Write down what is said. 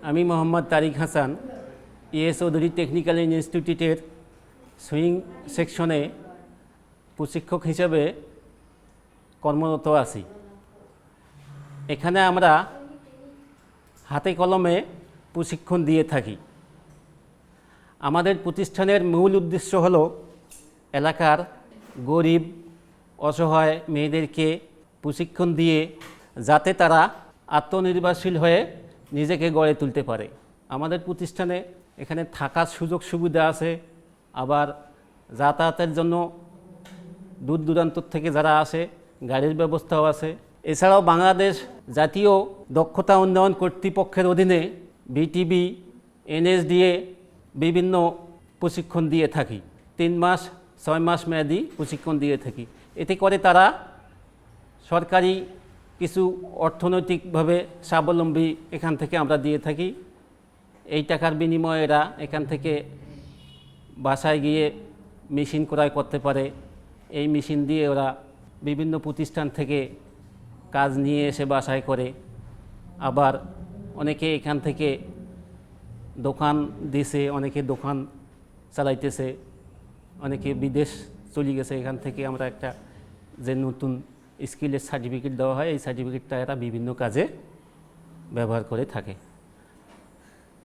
আমি মোহাম্মদ তারিক Hasan S Chowdhury technical ইনস্টিটিউটের swing সেকশনে প্রশিক্ষক হিসেবে কর্মরত আছি। এখানে আমরা হাতে কলমে প্রশিক্ষণ দিয়ে থাকি। আমাদের প্রতিষ্ঠানের মূল উদ্দেশ্য হল এলাকার গরিব অসহায় মেয়েদেরকে প্রশিক্ষণ দিয়ে যাতে তারা আত্মনির্ভরশীল হয়ে নিজেকে গড়ে তুলতে পারে। আমাদের প্রতিষ্ঠানে এখানে থাকার সুযোগ সুবিধা আছে, আবার যাতায়াতের জন্য দূর দূরান্ত থেকে যারা আসে গাড়ির ব্যবস্থাও আছে। এছাড়াও বাংলাদেশ জাতীয় দক্ষতা উন্নয়ন কর্তৃপক্ষের অধীনে বিটিবি এনএসডিএ বিভিন্ন প্রশিক্ষণ দিয়ে থাকি। 3 মাস 6 মাস মেয়াদি প্রশিক্ষণ দিয়ে থাকি। এতে করে তারা সরকারি কিছু অর্থনৈতিকভাবে স্বাবলম্বী এখান থেকে আমরা দিয়ে থাকি। এই টাকার বিনিময়ে এরা এখান থেকে বাসায় গিয়ে মেশিন ক্রয় করতে পারে। এই মেশিন দিয়ে ওরা বিভিন্ন প্রতিষ্ঠান থেকে কাজ নিয়ে এসে বাসায় করে। আবার অনেকে এখান থেকে দোকান দিছে, অনেকে দোকান চালাইতেছে, অনেকে বিদেশ চলে গেছে। এখান থেকে আমরা একটা যে নতুন স্কিলের সার্টিফিকেট দেওয়া হয়, এই সার্টিফিকেটটা এরা বিভিন্ন কাজে ব্যবহার করে থাকে।